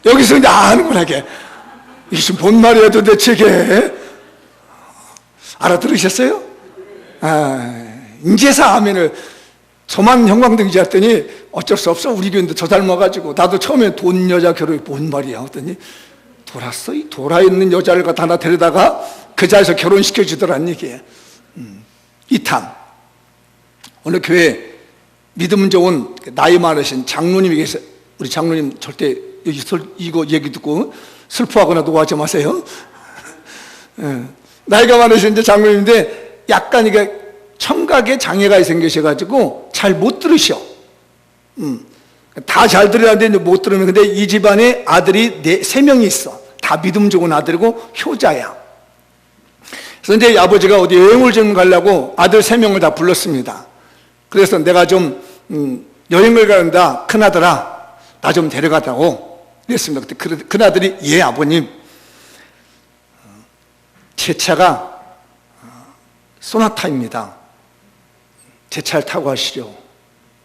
여기서 이제 아는구나, 이게. 이게 지금 뭔 말이야 도대체 이게. 알아들으셨어요? 인제서 아멘을 저만 형광등지 했더니 어쩔 수 없어. 우리 교인도 저 닮아가지고. 나도 처음에 돈 여자 결혼이 뭔 말이야 했더니 돌았어. 이 돌아있는 여자를 갖다 하나 데려다가 그 자리에서 결혼시켜주더란 얘기예요. 이탐. 오늘 교회 믿음 좋은 나이 많으신 장로님이 계세요. 우리 장로님 절대 이거 얘기 듣고 슬퍼하거나 노하지 마세요. 나이가 많으신 이제 장로님인데 약간 이게 청각에 장애가 생기셔가지고 잘 못 들으셔. 다 잘 들으는데 못 들으면. 근데 이 집안에 아들이 3명이 있어. 다 믿음 좋은 아들이고 효자야. 그래서 이제 아버지가 어디 여행을 좀 가려고 아들 3명을 다 불렀습니다. 그래서 내가 좀 여행을 가는다. 큰아들아 나 좀 데려가자고 그랬습니다. 그때 큰아들이 예 아버님, 제 차가 소나타입니다. 제 차를 타고 가시죠.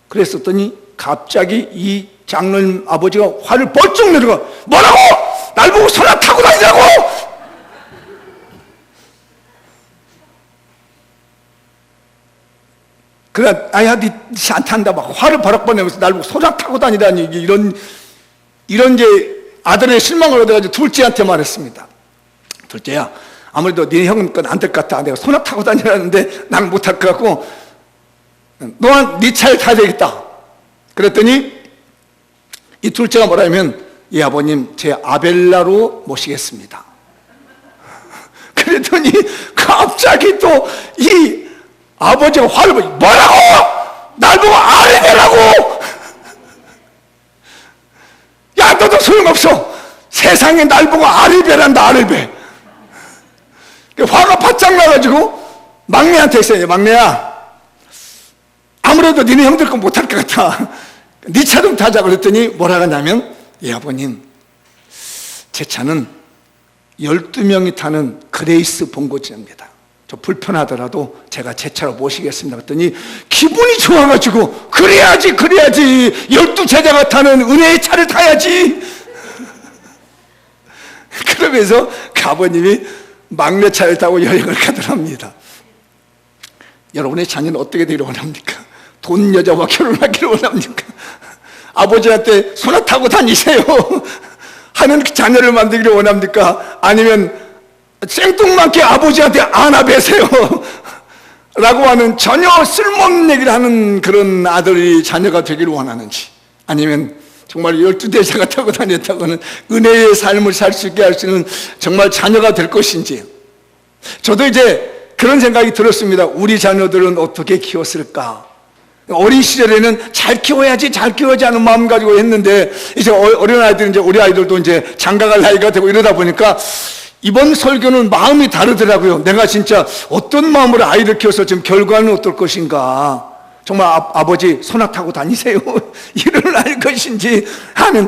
그랬었더니 갑자기 이 장로님 아버지가 화를 벌쩍 내려가. 뭐라고? 날 보고 소나타 타고 다니자고? 그래, 아야, 니 안 탄다. 막 화를 버럭 내면서 날 보고 소나타 타고 다니다니. 이런 이제 아들의 실망을 얻어가지고 둘째한테 말했습니다. 둘째야, 아무래도 네 형은 건 안 될 것 같다. 내가 소나타 타고 다니라는데 난 못할 것 같고, 너는 네 차를 타야 되겠다. 그랬더니 이 둘째가 뭐라면, 예 아버님, 제 아벨라로 모시겠습니다. 그랬더니 갑자기 또 이 아버지가 화를 보고, 뭐라고? 날 보고 아벨라고? 야, 너도 소용없어. 세상에 날 보고 아벨란다, 아벨. 화가 바짝 나가지고 막내한테 했어요. 막내야, 아무래도 니네 형들 건 못할 것 같아. 네 차 좀 타자. 그랬더니 뭐라 하냐면, 예 아버님, 제 차는 12명이 타는 그레이스 본고지입니다. 저 불편하더라도 제가 제 차로 모시겠습니다. 그랬더니 기분이 좋아가지고, 그래야지 12제자가 타는 은혜의 차를 타야지. 그러면서 그 아버님이 막내 차를 타고 여행을 가더랍니다. 여러분의 자녀는 어떻게 되기를 원합니까? 돈 여자와 결혼하기를 원합니까? 아버지한테 소나 타고 다니세요 하는 자녀를 만들기를 원합니까? 아니면 생뚱맞게 아버지한테 안아배세요 라고 하는 전혀 쓸모없는 얘기를 하는 그런 아들이 자녀가 되기를 원하는지, 아니면 정말 12대자가 타고 다녔다고는 은혜의 삶을 살 수 있게 할 수 있는 정말 자녀가 될 것인지. 저도 이제 그런 생각이 들었습니다. 우리 자녀들은 어떻게 키웠을까? 어린 시절에는 잘 키워야지 하는 마음 가지고 했는데, 이제 어린 아이들, 이제 우리 아이들도 이제 장가갈 나이가 되고 이러다 보니까 이번 설교는 마음이 다르더라고요. 내가 진짜 어떤 마음으로 아이를 키워서 지금 결과는 어떨 것인가? 정말 아버지 소나 타고 다니세요 일어날 것인지 하는,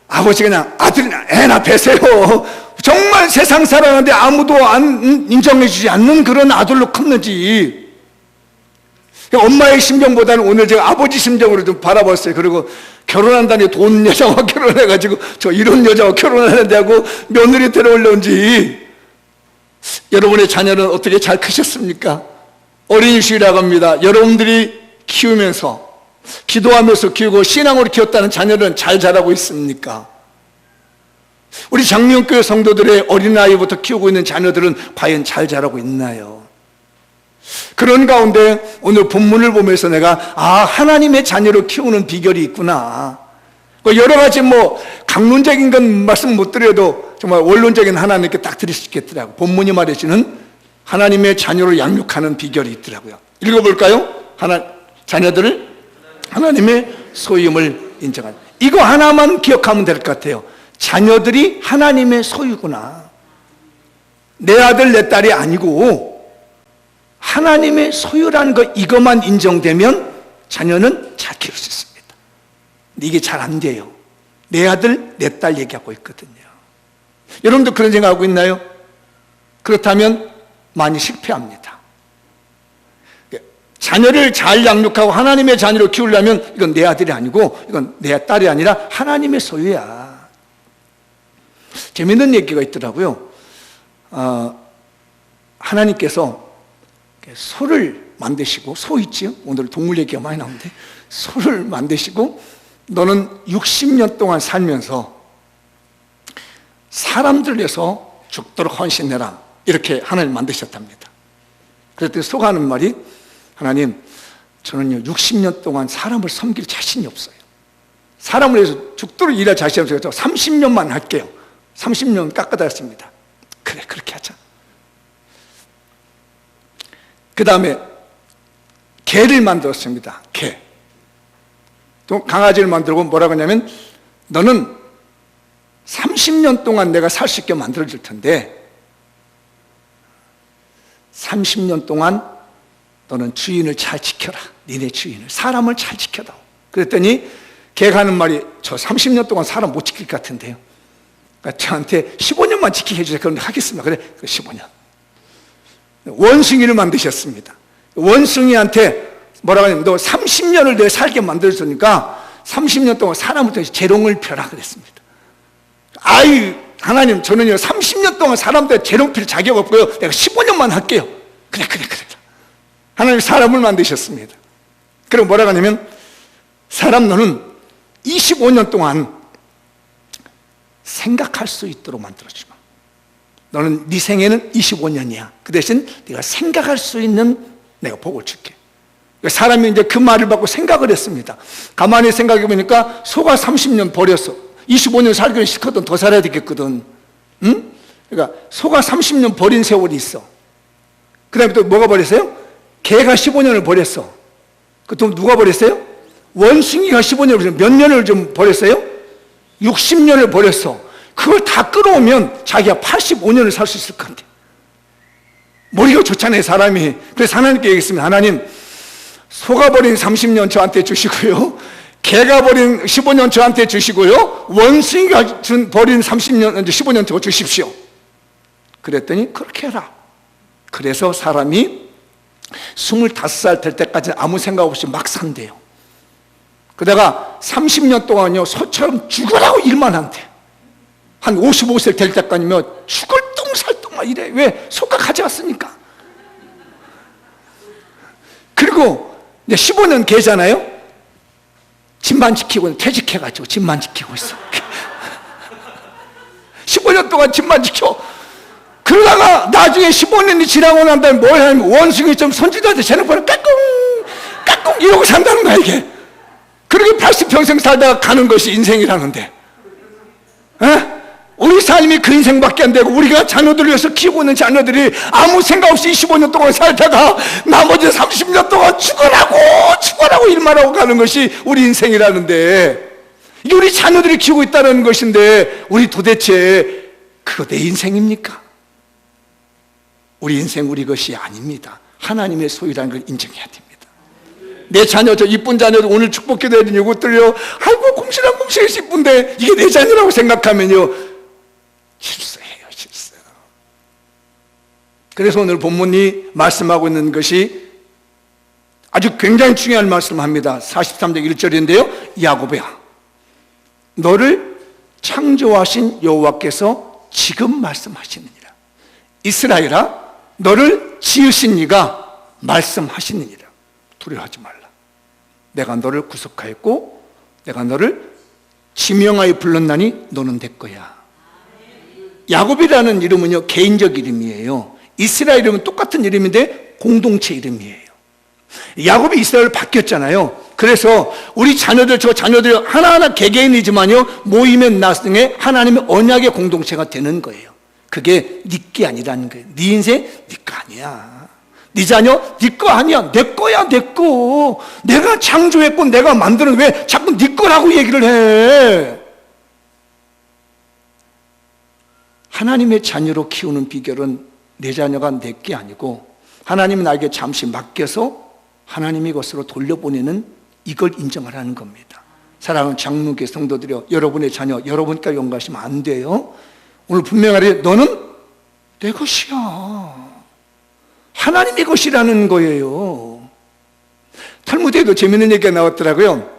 아버지 그냥 아들이나 애나 뵈세요. 정말 세상 살아가는데 아무도 인정해 주지 않는 그런 아들로 컸는지. 엄마의 심정보다는 오늘 제가 아버지 심정으로 좀 바라봤어요. 그리고 결혼한다니 돈 여자와 결혼해가지고 저 이런 여자와 결혼하는데 하고 며느리 데려올려온지. 여러분의 자녀는 어떻게 잘 크셨습니까? 어린이집이라고 합니다. 여러분들이 키우면서, 기도하면서 키우고 신앙으로 키웠다는 자녀는 잘 자라고 있습니까? 우리 장명교회 성도들의 어린아이부터 키우고 있는 자녀들은 과연 잘 자라고 있나요? 그런 가운데 오늘 본문을 보면서 내가 하나님의 자녀로 키우는 비결이 있구나. 여러 가지 강론적인 건 말씀 못 드려도 정말 원론적인 하나님께 딱 드릴 수 있겠더라고요. 본문이 말해주는 하나님의 자녀로 양육하는 비결이 있더라고요. 읽어볼까요? 자녀들을 하나님의 소유임을 인정하는, 이거 하나만 기억하면 될 것 같아요. 자녀들이 하나님의 소유구나. 내 아들 내 딸이 아니고 하나님의 소유라는 거, 이것만 인정되면 자녀는 잘 키울 수 있습니다. 근데 이게 잘 안 돼요. 내 아들 내 딸 얘기하고 있거든요. 여러분도 그런 생각하고 있나요? 그렇다면 많이 실패합니다. 자녀를 잘 양육하고 하나님의 자녀로 키우려면 이건 내 아들이 아니고 이건 내 딸이 아니라 하나님의 소유야. 재밌는 얘기가 있더라고요. 하나님께서 소를 만드시고, 소 있지요? 오늘 동물 얘기가 많이 나오는데, 소를 만드시고 너는 60년 동안 살면서 사람들을 위해서 죽도록 헌신해라, 이렇게 하나님 만드셨답니다. 그랬더니 소가 하는 말이, 하나님, 저는요 60년 동안 사람을 섬길 자신이 없어요. 사람을 위해서 죽도록 일할 자신이 없어요. 저 30년만 할게요. 30년 깎아달았습니다. 그래, 그렇게 하자. 그 다음에 개를 만들었습니다. 개. 또 강아지를 만들고 뭐라고 하냐면, 너는 30년 동안 내가 살 수 있게 만들어줄 텐데 30년 동안 너는 주인을 잘 지켜라. 니네 주인을, 사람을 잘 지켜라. 그랬더니 개가 하는 말이, 저 30년 동안 사람 못 지킬 것 같은데요. 그러니까 저한테 15년만 지키게 해주세요. 그럼 하겠습니다. 그래, 15년. 원숭이를 만드셨습니다. 원숭이한테 뭐라고 하냐면, 너 30년을 내 살게 만들어주니까 30년 동안 사람을 통해서 재롱을 펴라 그랬습니다. 아이, 하나님, 저는요 30년 동안 사람들 재롱 필 자격 없고요, 내가 15년만 할게요. 그래. 하나님 사람을 만드셨습니다. 그리고 뭐라고 하냐면, 사람, 너는 25년 동안 생각할 수 있도록 만들어주마. 너는 네 생애는 25년이야. 그 대신 네가 생각할 수 있는 내가 복을 줄게. 사람이 이제 그 말을 받고 생각을 했습니다. 가만히 생각해 보니까 소가 30년 버렸어. 25년 살기는 싫거든. 더 살아야 되겠거든. 응? 그러니까 소가 30년 버린 세월이 있어. 그 다음에 또 뭐가 버렸어요? 개가 15년을 버렸어. 그 또 누가 버렸어요? 원숭이가 15년을 버렸어. 몇 년을 좀 버렸어요? 60년을 버렸어. 그걸 다 끌어오면 자기가 85년을 살 수 있을 것 같아. 머리가 좋잖아요, 사람이. 그래서 하나님께 얘기했습니다. 하나님, 소가 버린 30년 저한테 주시고요, 개가 버린 15년 저한테 주시고요, 원숭이가 버린 30년, 15년 더 주십시오. 그랬더니 그렇게 해라. 그래서 사람이 25살 될 때까지 아무 생각 없이 막 산대요. 그러다가 30년 동안요 소처럼 죽으라고 일만 한대. 한 55세 될 때까지면 죽을 똥살똥만 이래. 왜? 소가 가져왔으니까. 그리고 이제 15년 개잖아요. 집만 지키고, 퇴직해가지고 집만 지키고 있어. 15년 동안 집만 지켜. 그러다가 나중에 15년이 지나고 난 다음에 뭘 하냐면, 원숭이 좀 손주들한테 재능벌을 까꿍 이러고 산다는 거야, 이게. 그렇게 80평생 살다가 가는 것이 인생이라는데, 우리 삶이 그 인생밖에 안 되고, 우리가 자녀들을 위해서 키우고 있는 자녀들이 아무 생각 없이 25년 동안 살다가 나머지 30년 동안 죽어라고 일만 하고 가는 것이 우리 인생이라는데, 이게 우리 자녀들이 키우고 있다는 것인데, 우리 도대체 그거 내 인생입니까? 우리 인생 우리 것이 아닙니다. 하나님의 소유라는 걸 인정해야 됩니다. 내 자녀, 저 이쁜 자녀도 오늘 축복기도 해드리니 이것들요, 아이고 공실한 이쁜데 이게 내 자녀라고 생각하면요 실수해요, 실수. 그래서 오늘 본문이 말씀하고 있는 것이 아주 굉장히 중요한 말씀을 합니다. 43장 1절인데요 야곱이야, 너를 창조하신 여호와께서 지금 말씀하시느니라. 이스라엘아, 너를 지으신 이가 말씀하시느니라. 두려워하지 말라. 내가 너를 구속하였고 내가 너를 지명하여 불렀나니 너는 내 거야. 야곱이라는 이름은요 개인적 이름이에요. 이스라엘 이름은 똑같은 이름인데 공동체 이름이에요. 야곱이 이스라엘로 바뀌었잖아요. 그래서 우리 자녀들, 저 자녀들이 하나하나 개개인이지만요 모이면 나중에 하나님의 언약의 공동체가 되는 거예요. 그게 네 게 아니라는 거예요. 네 인생 네 거 아니야. 네 자녀 네 거 아니야. 내 거야, 내 거. 내가 창조했고 내가 만드는, 왜 자꾸 네 거라고 얘기를 해? 하나님의 자녀로 키우는 비결은 내 자녀가 내 게 아니고 하나님이 나에게 잠시 맡겨서 하나님의 것으로 돌려보내는, 이걸 인정하라는 겁니다. 사랑하는 장로교 성도들이여, 여러분의 자녀 여러분께 용가시면 안 돼요. 오늘 분명하게 너는 내 것이야. 하나님의 것이라는 거예요. 탈무드에도 재밌는 얘기가 나왔더라고요.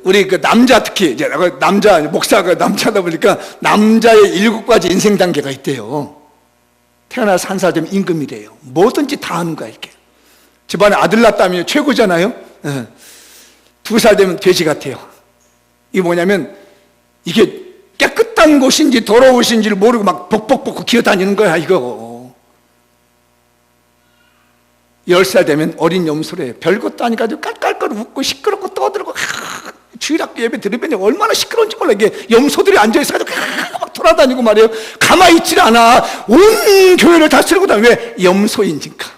우리 남자, 특히 이제 남자 목사가 남자다 보니까 남자의 7가지 인생 단계가 있대요. 태어나서 1살 되면 임금이래요. 뭐든지 다 하는 거야 이렇게. 집안에 아들 낳았다면 최고잖아요. 2살 되면 돼지 같아요. 이게 뭐냐면 이게 깨끗한 곳인지 더러운 곳인지를 모르고 막 복복복고 기어다니는 거야 이거. 10살 되면 어린 염소래. 별것도 아니고 아주 깔깔거리고 웃고 시끄럽고 떠들고 주일학교 예배 들으면 얼마나 시끄러운지 몰라. 이게 염소들이 앉아있어서 막 돌아다니고 말이에요. 가만히 있질 않아. 온 교회를 다 쓰고 다녀. 왜? 염소인지니까.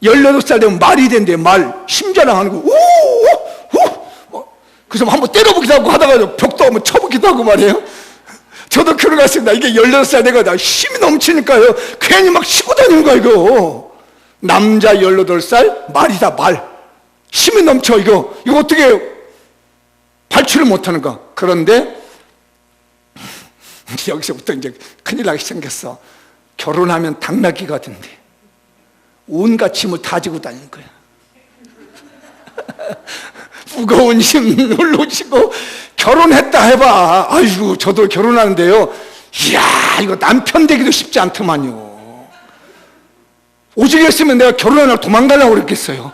18살 되면 말이 된대. 말 심자랑 하는 거. 그래서 한번 때려보기도 하고 하다가 벽도 한번 쳐보기도 하고 말이에요. 저도 그러 갔습니다. 이게 18살 돼가 힘이 넘치니까요. 괜히 막 치고 다니는 거야 이거. 남자 18살 말이다 말. 힘이 넘쳐 이거 어떻게 발출을 못하는가. 그런데 여기서부터 이제 큰일 나기 생겼어. 결혼하면 당나귀가 된대. 온갖 짐을 다 지고 다니는 거야. 무거운 짐 홀로지고. 결혼했다 해봐. 아이고 저도 결혼하는데요, 이야 이거 남편 되기도 쉽지 않더만요. 오죽했으면 내가 결혼하려고 도망가려고 그랬겠어요.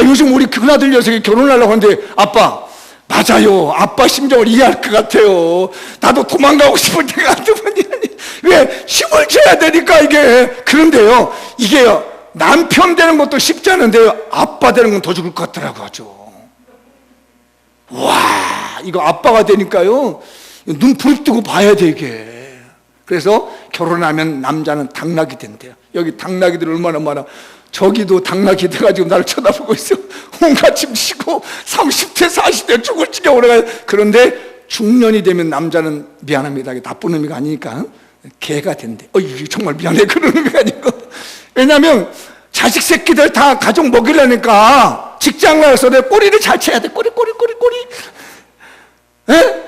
요즘 우리 큰아들 녀석이 결혼하려고 하는데 아빠 맞아요. 아빠 심정을 이해할 것 같아요. 나도 도망가고 싶을 때가 한두 번이 아니. 왜? 힘을 줘야 되니까 이게. 그런데요 이게 남편 되는 것도 쉽지 않은데요, 아빠 되는 건 더 죽을 것 같더라고 하죠. 와 이거 아빠가 되니까요 눈 부릅뜨고 봐야 돼 이게. 그래서 결혼하면 남자는 당나귀 된대요. 여기 당나귀들 얼마나 많아. 저기도 당나귀 돼가지고 나를 쳐다보고 있어. 온갖 짐 지고 30대 40대 죽을 지게 오래가요. 그런데 중년이 되면 남자는 미안합니다, 나쁜 의미가 아니니까 개가 된대. 정말 미안해, 그런 의미가 아니고. 왜냐하면 자식 새끼들 다 가족 먹이려니까 직장 나가서 내 꼬리를 잘 쳐야 돼. 꼬리. 에?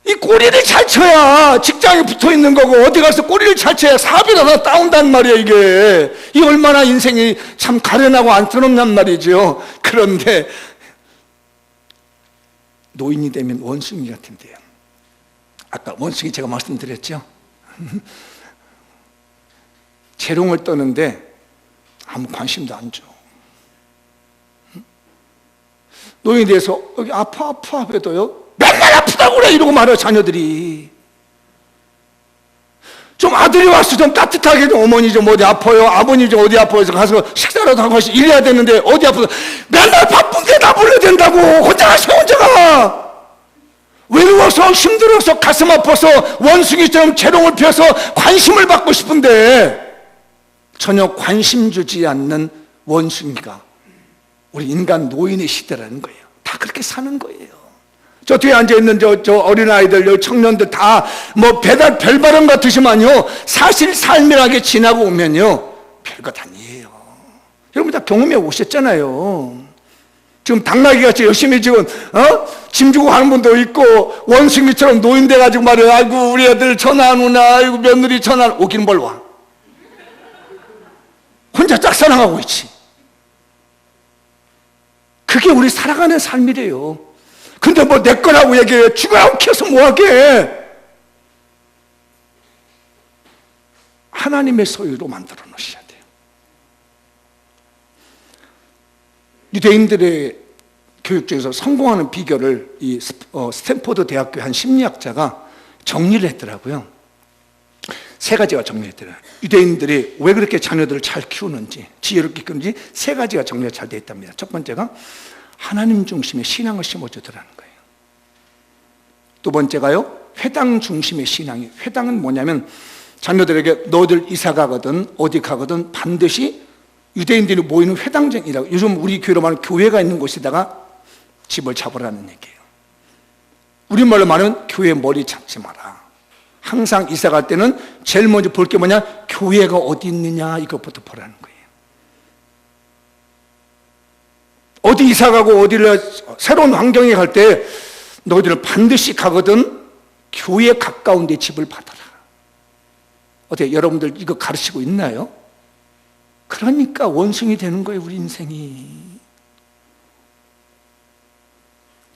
이 꼬리를 잘 쳐야 직장에 붙어 있는 거고, 어디 가서 꼬리를 잘 쳐야 사업이라도 따온단 말이야 이게. 이 얼마나 인생이 참 가련하고 안쓰럽냔 말이죠. 그런데 노인이 되면 원숭이 같은데요. 아까 원숭이 제가 말씀드렸죠. 재롱을 떠는데 아무 관심도 안 줘. 노인이 돼서 여기 아파 해도요 맨날 아프다고 그래 이러고 말해요. 자녀들이 좀 아들이 와서 좀 따뜻하게 좀 어머니 좀 어디 아파요, 아버님 좀 어디 아파요 해서 가서 식사라도 하고 이래야 되는데 어디 아프다 맨날 바쁜데 나 불러야 된다고. 혼자 가서 외로워서 힘들어서 가슴 아파서 원숭이처럼 재롱을 펴서 관심을 받고 싶은데 전혀 관심 주지 않는 원숭이가 우리 인간 노인의 시대라는 거예요. 다 그렇게 사는 거예요. 저 뒤에 앉아있는 저 어린아이들, 청년들 다 뭐 별바람 같으시만요, 사실 삶이라게 지나고 오면요 별것 아니에요. 여러분 다 경험해 오셨잖아요. 지금 당나귀같이 열심히 지금 짐 주고 가는 분도 있고, 원숭이처럼 노인 돼가지고 말이에요. 아이고 우리 애들 전화 안 오나, 아이고 며느리 전화 오긴 뭘 와. 혼자 짝사랑하고 있지. 그게 우리 살아가는 삶이래요. 근데 뭐 내 거라고 얘기해. 죽어라고 키워서 뭐하게. 하나님의 소유로 만들어 놓으셔야 돼요. 유대인들의 교육 중에서 성공하는 비결을 이 스탠포드 대학교 한 심리학자가 정리를 했더라고요. 3가지가 정리했더라고요. 유대인들이 왜 그렇게 자녀들을 잘 키우는지, 지혜롭게 키우는지 3가지가 정리가 잘 되어 있답니다. 첫 번째가 하나님 중심의 신앙을 심어주더라는 거예요. 두 번째가요, 회당 중심의 신앙이. 회당은 뭐냐면 자녀들에게 너희들 이사 가거든 어디 가거든 반드시 유대인들이 모이는 회당장이라고, 요즘 우리 교회로 말하는 교회가 있는 곳에다가 집을 잡으라는 얘기예요. 우리말로 말하면 교회 머리 잡지 마라. 항상 이사 갈 때는 제일 먼저 볼 게 뭐냐, 교회가 어디 있느냐 이것부터 보라는 거예요. 어디 이사 가고 어디를 새로운 환경에 갈 때 너희들은 반드시 가거든 교회에 가까운 데 집을 받아라. 어떻게 여러분들 이거 가르치고 있나요? 그러니까 원숭이 되는 거예요, 우리 인생이.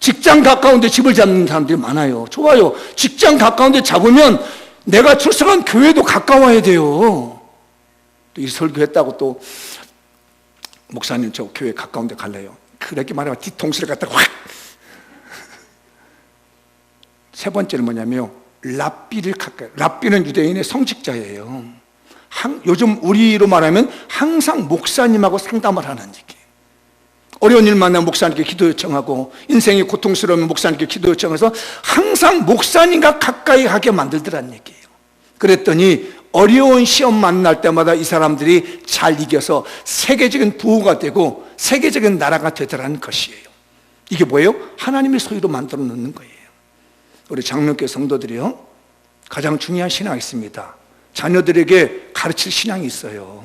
직장 가까운데 집을 잡는 사람들이 많아요. 좋아요. 직장 가까운데 잡으면 내가 출석한 교회도 가까워야 돼요. 또 이 설교했다고 또 목사님 저 교회 가까운데 갈래요. 그렇게 말하면 뒤통수를 갖다가 확. 세 번째는 뭐냐면 랍비를 가까이. 랍비는 유대인의 성직자예요. 요즘 우리로 말하면 항상 목사님하고 상담을 하는 얘기예요. 어려운 일 만나면 목사님께 기도 요청하고, 인생이 고통스러우면 목사님께 기도 요청해서 항상 목사님과 가까이 하게 만들더란 얘기예요. 그랬더니 어려운 시험 만날 때마다 이 사람들이 잘 이겨서 세계적인 부호가 되고 세계적인 나라가 되더라는 것이에요. 이게 뭐예요? 하나님의 소유로 만들어 놓는 거예요. 우리 장로교 성도들이요, 가장 중요한 신앙이 있습니다. 자녀들에게 가르칠 신앙이 있어요.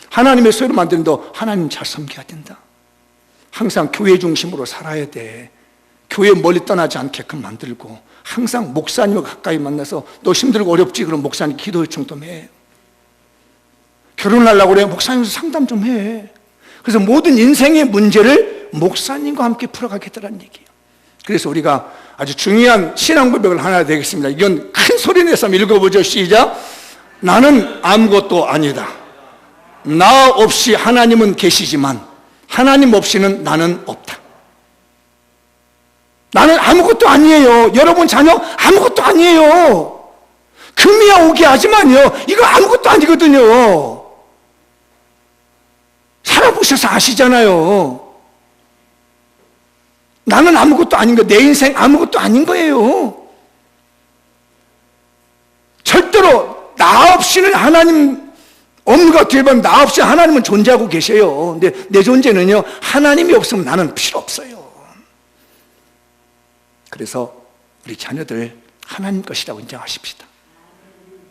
하나님의 소유로 만드는데 하나님 잘 섬겨야 된다. 항상 교회 중심으로 살아야 돼. 교회 멀리 떠나지 않게끔 만들고, 항상 목사님과 가까이 만나서 너 힘들고 어렵지? 그럼 목사님 기도 요청 좀 해. 결혼하려고 그래? 목사님 상담 좀 해. 그래서 모든 인생의 문제를 목사님과 함께 풀어가겠다는 얘기예요. 그래서 우리가 아주 중요한 신앙 고백을 하나 되겠습니다. 이건 큰 소리 내서 읽어보죠. 시작. 나는 아무것도 아니다. 나 없이 하나님은 계시지만 하나님 없이는 나는 없다. 나는 아무것도 아니에요. 여러분 자녀 아무것도 아니에요. 금이야 오게 하지만요, 이거 아무것도 아니거든요. 살아보셔서 아시잖아요. 나는 아무것도 아닌 거, 내 인생 아무것도 아닌 거예요. 절대로 나 없이는 하나님 없는 것 같아요. 나 없이 하나님은 존재하고 계셔요. 근데 내 존재는요, 하나님이 없으면 나는 필요 없어요. 그래서 우리 자녀들 하나님 것이라고 인정하십시다.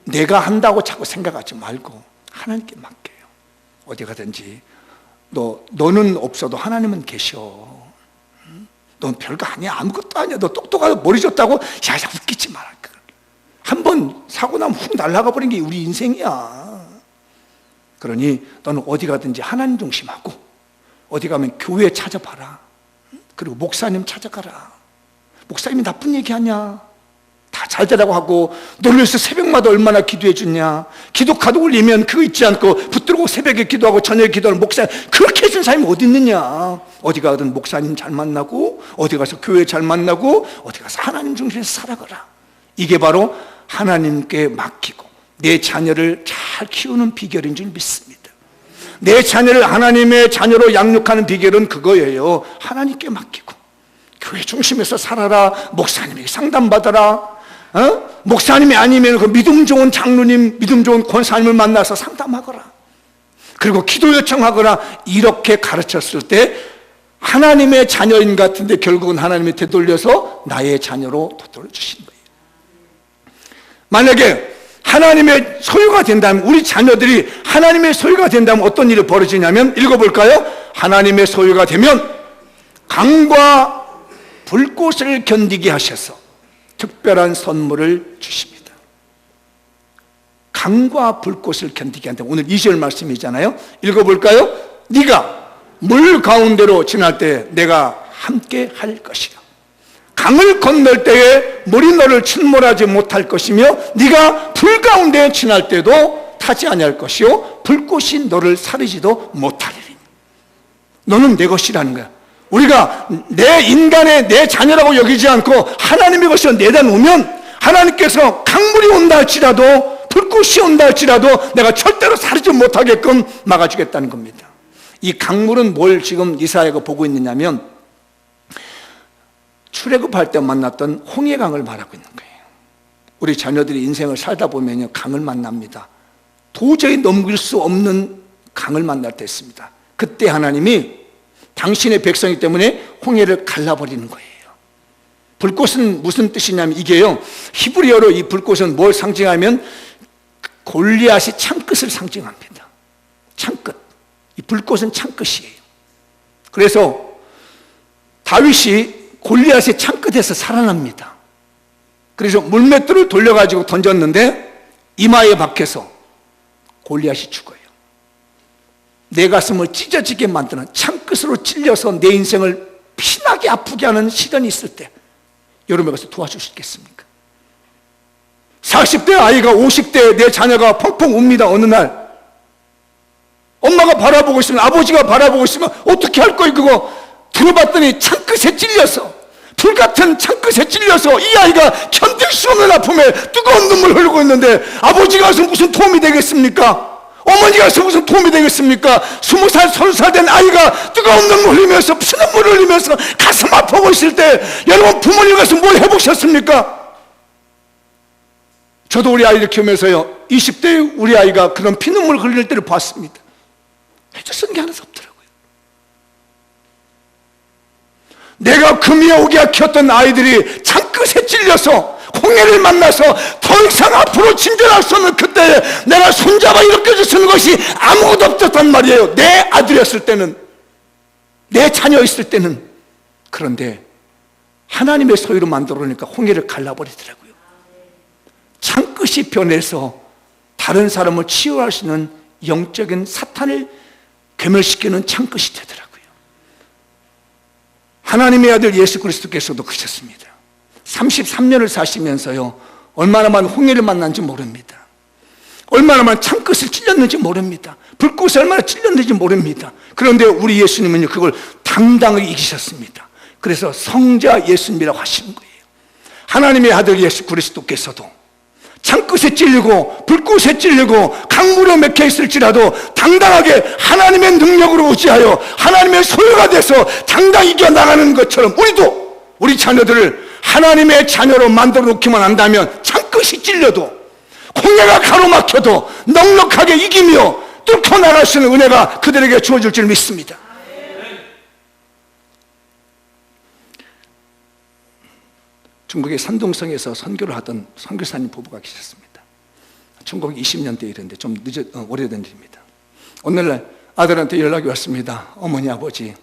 내가 한다고 자꾸 생각하지 말고 하나님께 맡겨요. 어디 가든지 너는 없어도 하나님은 계셔. 넌 별거 아니야. 아무것도 아니야. 너 똑똑하고 머리 좋다고 야 웃기지 마라. 한번 사고 나면 훅 날아가 버린 게 우리 인생이야. 그러니 너는 어디 가든지 하나님 중심하고, 어디 가면 교회 찾아봐라. 그리고 목사님 찾아가라. 목사님이 나쁜 얘기하냐? 다 잘 되라고 하고, 너를 위해서 새벽마다 얼마나 기도해 주냐? 기도 카드 올리면 그거 잊지 않고 붙들고 새벽에 기도하고 저녁에 기도하는 목사님, 그렇게 해준 사람이 어디 있느냐? 어디 가든 목사님 잘 만나고, 어디 가서 교회 잘 만나고, 어디 가서 하나님 중심에서 살아가라. 이게 바로 하나님께 맡기고 내 자녀를 잘 키우는 비결인 줄 믿습니다. 내 자녀를 하나님의 자녀로 양육하는 비결은 그거예요. 하나님께 맡기고 교회 중심에서 살아라. 목사님에게 상담받아라. 목사님이 아니면 그 믿음 좋은 장로님, 믿음 좋은 권사님을 만나서 상담하거라. 그리고 기도 요청하거라. 이렇게 가르쳤을 때 하나님의 자녀인 것 같은데 결국은 하나님이 되돌려서 나의 자녀로 되돌려주신 거예요. 만약에 하나님의 소유가 된다면, 우리 자녀들이 하나님의 소유가 된다면 어떤 일이 벌어지냐면, 읽어볼까요? 하나님의 소유가 되면 강과 불꽃을 견디게 하셔서 특별한 선물을 주십니다. 강과 불꽃을 견디게 한다. 오늘 2절 말씀이잖아요. 읽어볼까요? 네가 물 가운데로 지날 때 내가 함께 할 것이라. 강을 건널 때에 물이 너를 침몰하지 못할 것이며, 네가 불 가운데 지날 때도 타지 아니할 것이요 불꽃이 너를 사르지도 못하리니. 너는 내 것이라는 거야. 우리가 내 인간의 내 자녀라고 여기지 않고 하나님의 것을 내다 놓으면, 하나님께서 강물이 온다 할지라도 불꽃이 온다 할지라도 내가 절대로 사르지 못하게끔 막아주겠다는 겁니다. 이 강물은 뭘 지금 이사야가 보고 있느냐면, 출애굽할 때 만났던 홍해강을 말하고 있는 거예요. 우리 자녀들이 인생을 살다 보면요, 강을 만납니다. 도저히 넘길 수 없는 강을 만날 때 있습니다. 그때 하나님이 당신의 백성이기 때문에 홍해를 갈라버리는 거예요. 불꽃은 무슨 뜻이냐면, 이게요, 히브리어로 이 불꽃은 뭘 상징하면 골리앗이 창끝을 상징합니다. 창끝. 이 불꽃은 창끝이에요. 그래서 다윗이 골리앗의 창끝에서 살아납니다. 그래서 물맷돌을 돌려가지고 던졌는데 이마에 박혀서 골리앗이 죽어요. 내 가슴을 찢어지게 만드는 창끝으로 찔려서 내 인생을 피나게 아프게 하는 시련이 있을 때 여러분이 가서 도와줄 수 있겠습니까? 40대 아이가 50대 내 자녀가 펑펑 웁니다. 어느 날 엄마가 바라보고 있으면, 아버지가 바라보고 있으면 어떻게 할 거예요? 그거 들어봤더니 창끝에 찔려서, 불같은 창끝에 찔려서 이 아이가 견딜 수 없는 아픔에 뜨거운 눈물 흘리고 있는데 아버지가 와서 무슨 도움이 되겠습니까? 어머니가 와서 무슨 도움이 되겠습니까? 20살, 30살 된 아이가 뜨거운 눈물 흘리면서, 피눈물 흘리면서 가슴 아파하고 있을 때 여러분 부모님 가서 뭘 해보셨습니까? 저도 우리 아이를 키우면서요, 20대의 우리 아이가 그런 피눈물 흘릴 때를 봤습니다. 해줬던 게 하나도 없더라고요. 내가 금이에 오기야 키웠던 아이들이 창끝에 찔려서 홍해를 만나서 더 이상 앞으로 진전할 수 없는 그때에 내가 손잡아 일으켜줄 수 있는 것이 아무것도 없었단 말이에요. 내 아들이었을 때는, 내 자녀였을 때는. 그런데 하나님의 소유로 만들어 놓으니까 홍해를 갈라버리더라고요. 창끝이 변해서 다른 사람을 치유할 수 있는 영적인 사탄을 괴멸시키는 창끝이 되더라고요. 하나님의 아들 예수 그리스도께서도 그러셨습니다. 33년을 사시면서요, 얼마나 많은 홍해를 만난지 모릅니다. 얼마나 많은 창끝을 찔렸는지 모릅니다. 불꽃에 얼마나 찔렸는지 모릅니다. 그런데 우리 예수님은요, 그걸 당당하게 이기셨습니다. 그래서 성자 예수님이라고 하시는 거예요. 하나님의 아들 예수 그리스도께서도 창끝에 찔리고 불꽃에 찔리고 강물에 맥혀 있을지라도 당당하게 하나님의 능력으로 의지하여 하나님의 소유가 돼서 당당히 이겨나가는 것처럼 우리도 우리 자녀들을 하나님의 자녀로 만들어 놓기만 한다면 창끝이 찔려도, 홍해가 가로막혀도 넉넉하게 이기며 뚫고 나갈 수 있는 은혜가 그들에게 주어질 줄 믿습니다. 중국의 산둥성에서 선교를 하던 선교사님 부부가 계셨습니다. 1920년대 일인데 좀 오래된 일입니다. 오늘날 아들한테 연락이 왔습니다. 어머니, 아버지,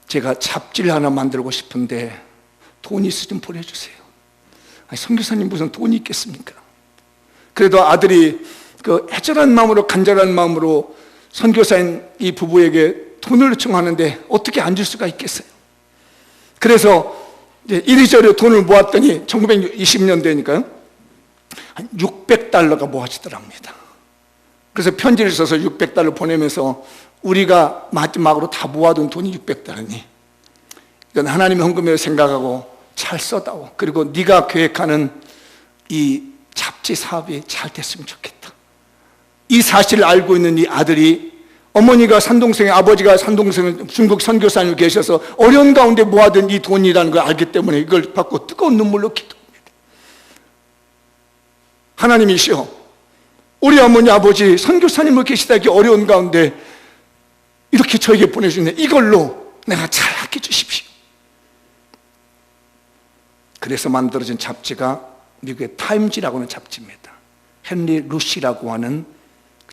제가 잡지를 하나 만들고 싶은데 돈이 있으면 보내주세요. 아니, 선교사님 무슨 돈이 있겠습니까? 그래도 아들이 그 애절한 마음으로, 간절한 마음으로 선교사인 이 부부에게 돈을 요청하는데 어떻게 안 줄 수가 있겠어요? 그래서 이제 이리저리 돈을 모았더니 1920년대니까요 한 $600가 모아지더랍니다. 그래서 편지를 써서 $600 보내면서 우리가 마지막으로 다 모아둔 돈이 $600니 이건 하나님의 헌금이라고 생각하고 잘 써다오. 그리고 네가 계획하는 이 잡지 사업이 잘 됐으면 좋겠다. 이 사실을 알고 있는 이 아들이, 어머니가 산동생에, 아버지가 산동생 중국 선교사님 계셔서 어려운 가운데 모아둔 이 돈이라는 걸 알기 때문에 이걸 받고 뜨거운 눈물로 기도합니다. 하나님이시여, 우리 어머니 아버지 선교사님을 계시다 이렇게 어려운 가운데 이렇게 저에게 보내주네. 이걸로 내가 잘 아껴주십시오. 그래서 만들어진 잡지가 미국의 타임지라고 하는 잡지입니다. 헨리 루시라고 하는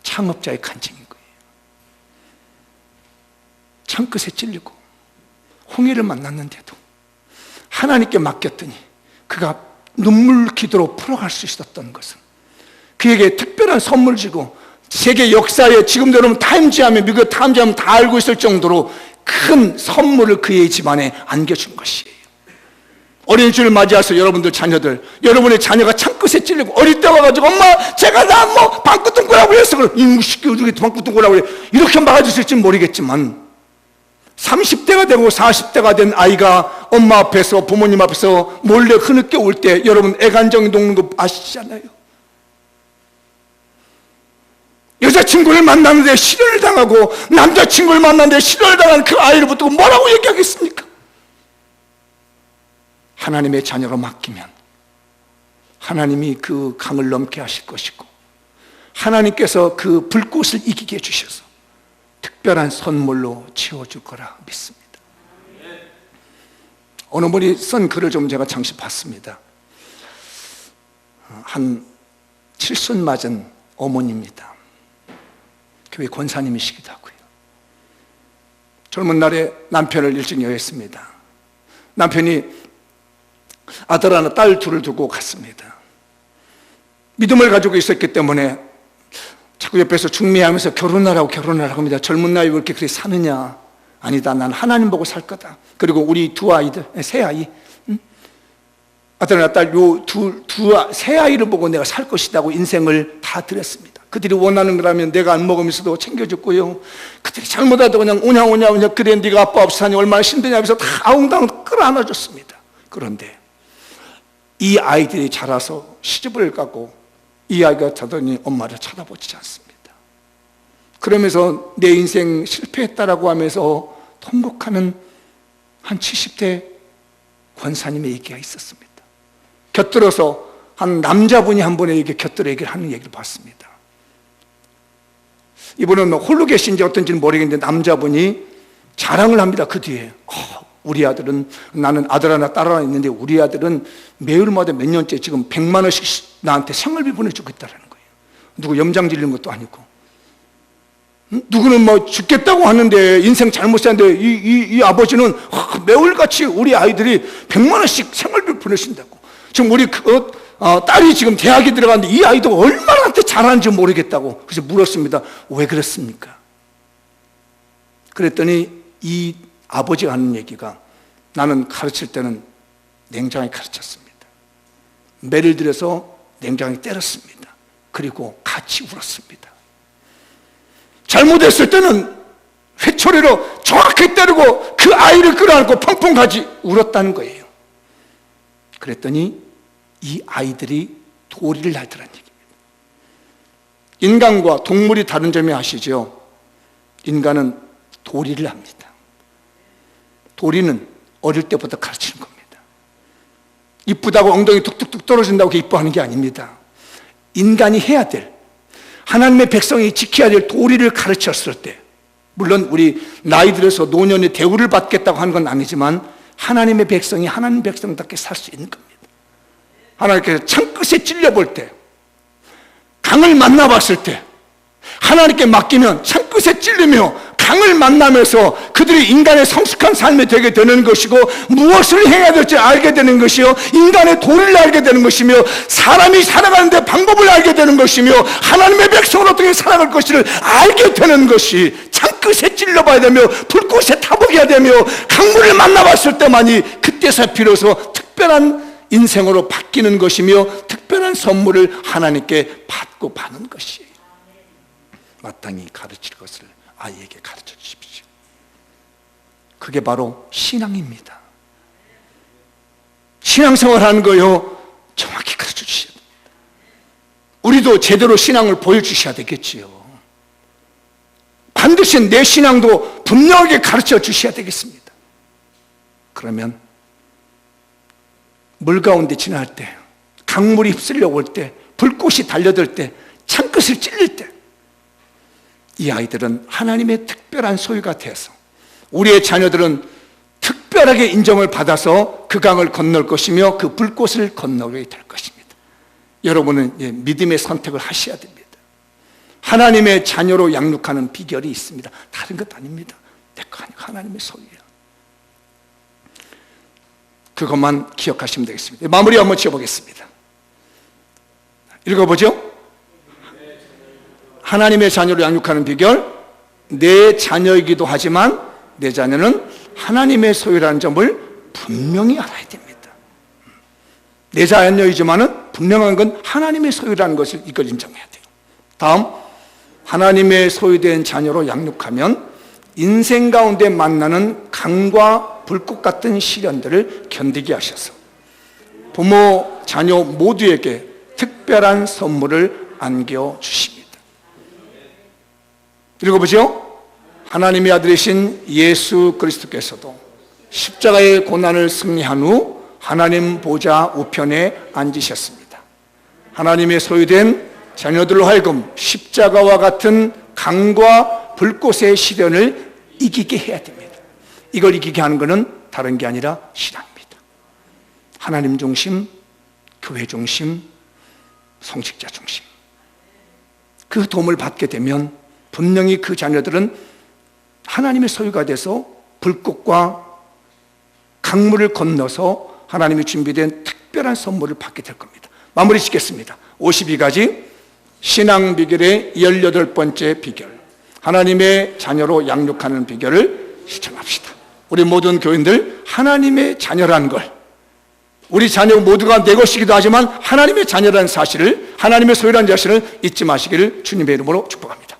창업자의 간증인 거예요. 창끝에 찔리고 홍해를 만났는데도 하나님께 맡겼더니 그가 눈물 기도로 풀어갈 수 있었던 것은 그에게 특별한 선물 주고, 세계 역사에 지금도 여러분 타임지하면, 미국 타임지하면 다 알고 있을 정도로 큰 선물을 그의 집안에 안겨준 것이에요. 어린이집을 맞이해서 여러분들 자녀들, 여러분의 자녀가 창끝에 찔리고 어릴 때 와가지고 엄마 제가 나 뭐 방구뚱꾸라고 했어. 그럼 이 무식이 어떻게 방구뚱꾸라고 그래. 이렇게 막아주실지 모르겠지만 30대가 되고 40대가 된 아이가 엄마 앞에서, 부모님 앞에서 몰래 흐느껴 올 때 여러분 애간장이 녹는 거 아시잖아요. 여자친구를 만났는데 실현을 당하고 남자친구를 만났는데 실현을 당한 그 아이를 붙들고 뭐라고 얘기하겠습니까? 하나님의 자녀로 맡기면 하나님이 그 강을 넘게 하실 것이고, 하나님께서 그 불꽃을 이기게 해주셔서 특별한 선물로 채워줄 거라 믿습니다. 어느 분이 쓴 글을 좀 제가 잠시 봤습니다. 한 칠순 맞은 어머니입니다. 교회 권사님이시기도 하고요. 젊은 날에 남편을 일찍 여했습니다. 남편이 아들 하나, 딸 둘을 두고 갔습니다. 믿음을 가지고 있었기 때문에 자꾸 옆에서 중매하면서 결혼하라고 합니다. 젊은 나이에 왜 이렇게 그렇게 사느냐, 아니다, 난 하나님 보고 살 거다. 그리고 우리 두 아이들, 세 아이, 아들이나 딸, 세 아이를 보고 내가 살 것이다고 인생을 다 드렸습니다. 그들이 원하는 거라면 내가 안 먹으면서도 챙겨줬고요. 그들이 잘못하다 그냥 오냐 그래 네가 아빠 없이 사니 얼마나 힘드냐 하면서 다 아웅다웅 끌어안아줬습니다. 그런데 이 아이들이 자라서 시집을 가고 이 아이가 자더니 엄마를 쳐다보지 않습니다. 그러면서 내 인생 실패했다라고 하면서 통곡하는 한 70대 권사님의 얘기가 있었습니다. 곁들여서 한 남자분이 한 분에게 곁들여 얘기를 하는 얘기를 봤습니다. 이분은 홀로 계신지 어떤지는 모르겠는데 남자분이 자랑을 합니다. 그 뒤에 우리 아들은, 나는 아들 하나 딸 하나 있는데 우리 아들은 매월마다 몇 년째 지금 100만 원씩 나한테 생활비 보내주고 있다는 거예요. 누구 염장 질린 것도 아니고, 누구는 뭐 죽겠다고 하는데 인생 잘못 사는데 이 아버지는 매월같이 우리 아이들이 100만 원씩 생활비 보내신다고. 지금 우리 딸이 지금 대학에 들어갔는데 이 아이도 얼마나 한테 잘하는지 모르겠다고. 그래서 물었습니다. 왜 그랬습니까? 그랬더니 이 아버지가 하는 얘기가, 나는 가르칠 때는 냉정하게 가르쳤습니다. 매를 들여서 냉정하게 때렸습니다. 그리고 같이 울었습니다. 잘못했을 때는 회초리로 정확히 때리고 그 아이를 끌어안고 펑펑 같이 울었다는 거예요. 그랬더니 이 아이들이 도리를 하더라는 얘기입니다. 인간과 동물이 다른 점이 아시죠? 인간은 도리를 합니다. 도리는 어릴 때부터 가르치는 겁니다. 이쁘다고 엉덩이 툭툭툭 떨어진다고 이뻐하는 게 아닙니다. 인간이 해야 될, 하나님의 백성이 지켜야 될 도리를 가르쳤을 때, 물론 우리 나이 들어서 노년의 대우를 받겠다고 하는 건 아니지만 하나님의 백성이 하나님 백성답게 살 수 있는 겁니다. 하나님께서 창끝에 찔려볼 때, 강을 만나봤을 때 하나님께 맡기면 창끝에 찔리며 강을 만나면서 그들이 인간의 성숙한 삶이 되게 되는 것이고, 무엇을 해야 될지 알게 되는 것이요, 인간의 도리를 알게 되는 것이며, 사람이 살아가는데 방법을 알게 되는 것이며, 하나님의 백성을 어떻게 살아갈 것을 알게 되는 것이, 창끝에 찔러봐야 되며 불꽃에 타보게 되며 강물을 만나봤을 때만이 그때서 비로소 특별한 인생으로 바뀌는 것이며 특별한 선물을 하나님께 받고 받는 것이에요. 마땅히 가르칠 것을 아이에게 가르쳐 주십시오. 그게 바로 신앙입니다. 신앙생활하는 거요, 정확히 가르쳐 주셔야 됩니다. 우리도 제대로 신앙을 보여주셔야 되겠지요. 반드시 내 신앙도 분명하게 가르쳐 주셔야 되겠습니다. 그러면 물 가운데 지날 때, 강물이 휩쓸려 올 때, 불꽃이 달려들 때, 창끝을 찔릴 때, 이 아이들은 하나님의 특별한 소유가 되어서 우리의 자녀들은 특별하게 인정을 받아서 그 강을 건널 것이며 그 불꽃을 건너게 될 것입니다. 여러분은 믿음의 선택을 하셔야 됩니다. 하나님의 자녀로 양육하는 비결이 있습니다. 다른 것 아닙니다. 내 거 아니고 하나님의 소유예요. 그것만 기억하시면 되겠습니다. 마무리 한번 지어보겠습니다. 읽어보죠. 하나님의 자녀로 양육하는 비결, 내 자녀이기도 하지만 내 자녀는 하나님의 소유라는 점을 분명히 알아야 됩니다. 내 자녀이지만 분명한 건 하나님의 소유라는 것을 이걸 인정해야 돼요. 다음, 하나님의 소유된 자녀로 양육하면 인생 가운데 만나는 강과 불꽃 같은 시련들을 견디게 하셔서 부모, 자녀 모두에게 특별한 선물을 안겨주십니다. 읽어보죠. 하나님의 아들이신 예수 그리스도께서도 십자가의 고난을 승리한 후 하나님 보좌 우편에 앉으셨습니다. 하나님의 소유된 자녀들로 하여금 십자가와 같은 강과 불꽃의 시련을 이기게 해야 됩니다. 이걸 이기게 하는 것은 다른 게 아니라 신앙입니다. 하나님 중심, 교회 중심, 성직자 중심. 그 도움을 받게 되면 분명히 그 자녀들은 하나님의 소유가 돼서 불꽃과 강물을 건너서 하나님이 준비된 특별한 선물을 받게 될 겁니다. 마무리 짓겠습니다. 52가지 신앙 비결의 18번째 비결, 하나님의 자녀로 양육하는 비결을 실천합시다. 우리 모든 교인들 하나님의 자녀라는 걸, 우리 자녀 모두가 내 것이기도 하지만 하나님의 자녀라는 사실을, 하나님의 소유라는 사실을 잊지 마시기를 주님의 이름으로 축복합니다.